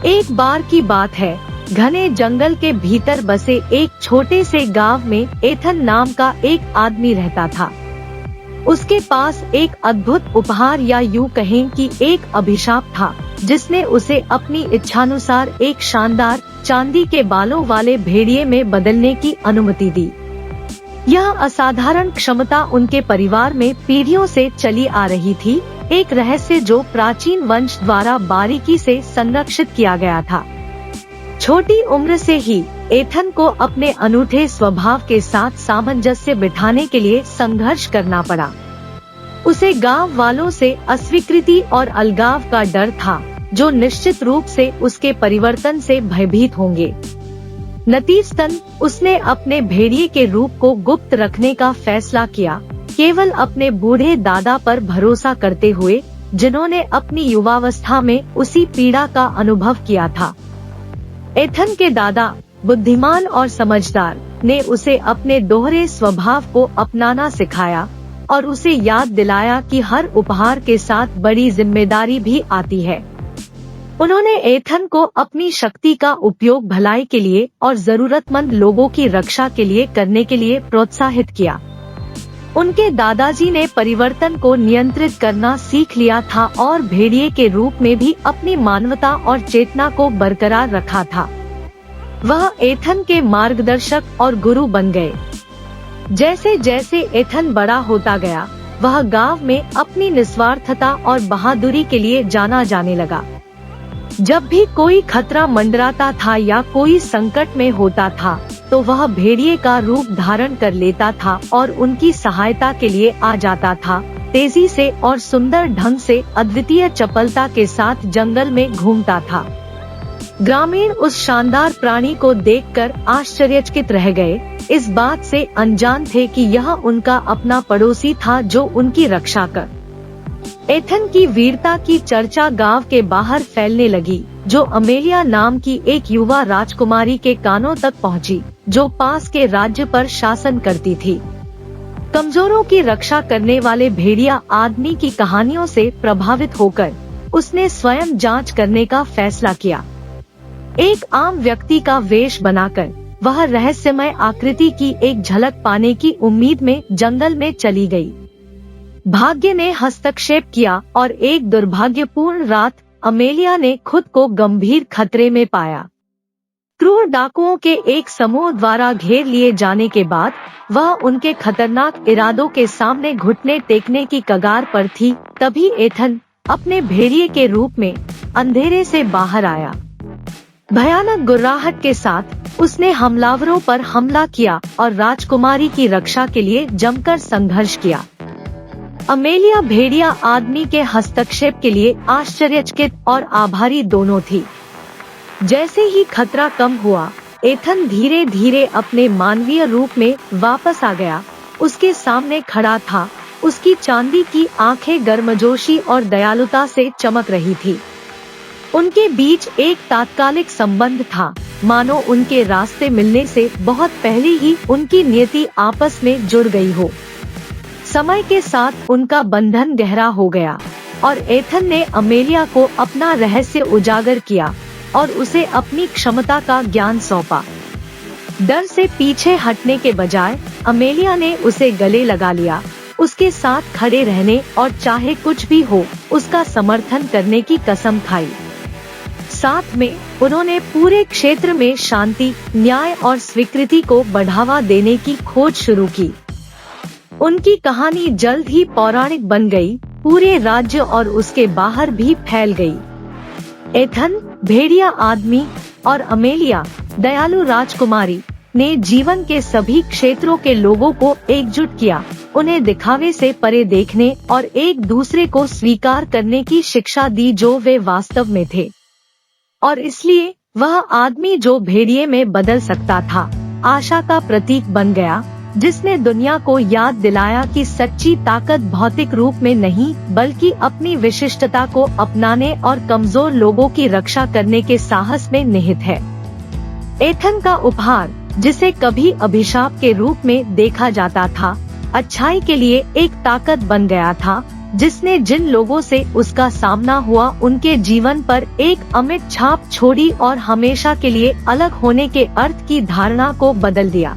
एक बार की बात है, घने जंगल के भीतर बसे एक छोटे से गांव में एथन नाम का एक आदमी रहता था। उसके पास एक अद्भुत उपहार या यूं कहें कि एक अभिशाप था, जिसने उसे अपनी इच्छानुसार एक शानदार चांदी के बालों वाले भेड़िए में बदलने की अनुमति दी। यह असाधारण क्षमता उनके परिवार में पीढ़ियों से चली आ रही थी, एक रहस्य जो प्राचीन वंश द्वारा बारीकी से संरक्षित किया गया था। छोटी उम्र से ही एथन को अपने अनूठे स्वभाव के साथ सामंजस्य बिठाने के लिए संघर्ष करना पड़ा। उसे गांव वालों से अस्वीकृति और अलगाव का डर था, जो निश्चित रूप से उसके परिवर्तन से भयभीत होंगे। नतीजतन उसने अपने भेड़िए के रूप को गुप्त रखने का फैसला किया, केवल अपने बूढ़े दादा पर भरोसा करते हुए, जिन्होंने अपनी युवावस्था में उसी पीड़ा का अनुभव किया था। एथन के दादा, बुद्धिमान और समझदार, ने उसे अपने दोहरे स्वभाव को अपनाना सिखाया और उसे याद दिलाया कि हर उपहार के साथ बड़ी जिम्मेदारी भी आती है। उन्होंने एथन को अपनी शक्ति का उपयोग भलाई के लिए और जरूरतमंद लोगों की रक्षा के लिए करने के लिए प्रोत्साहित किया। उनके दादाजी ने परिवर्तन को नियंत्रित करना सीख लिया था और भेड़िए के रूप में भी अपनी मानवता और चेतना को बरकरार रखा था। वह एथन के मार्गदर्शक और गुरु बन गए। जैसे जैसे एथन बड़ा होता गया, वह गांव में अपनी निस्वार्थता और बहादुरी के लिए जाना जाने लगा। जब भी कोई खतरा मंडराता था या कोई संकट में होता था, तो वह भेड़िए का रूप धारण कर लेता था और उनकी सहायता के लिए आ जाता था। तेजी से और सुंदर ढंग से अद्वितीय चपलता के साथ जंगल में घूमता था। ग्रामीण उस शानदार प्राणी को देखकर आश्चर्यचकित रह गए, इस बात से अनजान थे कि यह उनका अपना पड़ोसी था जो उनकी रक्षा कर। एथन की वीरता की चर्चा गांव के बाहर फैलने लगी, जो अमेलिया नाम की एक युवा राजकुमारी के कानों तक पहुंची, जो पास के राज्य पर शासन करती थी। कमजोरों की रक्षा करने वाले भेड़िया आदमी की कहानियों से प्रभावित होकर उसने स्वयं जांच करने का फैसला किया। एक आम व्यक्ति का वेश बनाकर वह रहस्यमय आकृति की एक झलक पाने की उम्मीद में जंगल में चली गई। भाग्य ने हस्तक्षेप किया और एक दुर्भाग्यपूर्ण रात अमेलिया ने खुद को गंभीर खतरे में पाया। क्रूर डाकुओं के एक समूह द्वारा घेर लिए जाने के बाद वह उनके खतरनाक इरादों के सामने घुटने टेकने की कगार पर थी। तभी एथन अपने भेड़िए के रूप में अंधेरे से बाहर आया। भयानक गुर्राहट के साथ उसने हमलावरों पर हमला किया और राजकुमारी की रक्षा के लिए जमकर संघर्ष किया। अमेलिया भेड़िया आदमी के हस्तक्षेप के लिए आश्चर्यचकित और आभारी दोनों थी। जैसे ही खतरा कम हुआ, एथन धीरे धीरे अपने मानवीय रूप में वापस आ गया। उसके सामने खड़ा था, उसकी चांदी की आंखें गर्मजोशी और दयालुता से चमक रही थी। उनके बीच एक तात्कालिक संबंध था, मानो उनके रास्ते मिलने से बहुत पहले ही उनकी नियति आपस में जुड़ गई हो। समय के साथ उनका बंधन गहरा हो गया और एथन ने अमेलिया को अपना रहस्य उजागर किया और उसे अपनी क्षमता का ज्ञान सौंपा। डर से पीछे हटने के बजाय अमेलिया ने उसे गले लगा लिया, उसके साथ खड़े रहने और चाहे कुछ भी हो उसका समर्थन करने की कसम खाई। साथ में उन्होंने पूरे क्षेत्र में शांति, न्याय और स्वीकृति को बढ़ावा देने की खोज शुरू की। उनकी कहानी जल्द ही पौराणिक बन गई, पूरे राज्य और उसके बाहर भी फैल गई। एथन, भेड़िया आदमी, और अमेलिया, दयालु राजकुमारी, ने जीवन के सभी क्षेत्रों के लोगों को एकजुट किया, उन्हें दिखावे से परे देखने और एक दूसरे को स्वीकार करने की शिक्षा दी जो वे वास्तव में थे। और इसलिए वह आदमी जो भेड़िए में बदल सकता था, आशा का प्रतीक बन गया, जिसने दुनिया को याद दिलाया कि सच्ची ताकत भौतिक रूप में नहीं बल्कि अपनी विशिष्टता को अपनाने और कमजोर लोगों की रक्षा करने के साहस में निहित है। एथन का उपहार, जिसे कभी अभिशाप के रूप में देखा जाता था, अच्छाई के लिए एक ताकत बन गया था, जिसने जिन लोगों से उसका सामना हुआ उनके जीवन पर एक अमिट छाप छोड़ी और हमेशा के लिए अलग होने के अर्थ की धारणा को बदल दिया।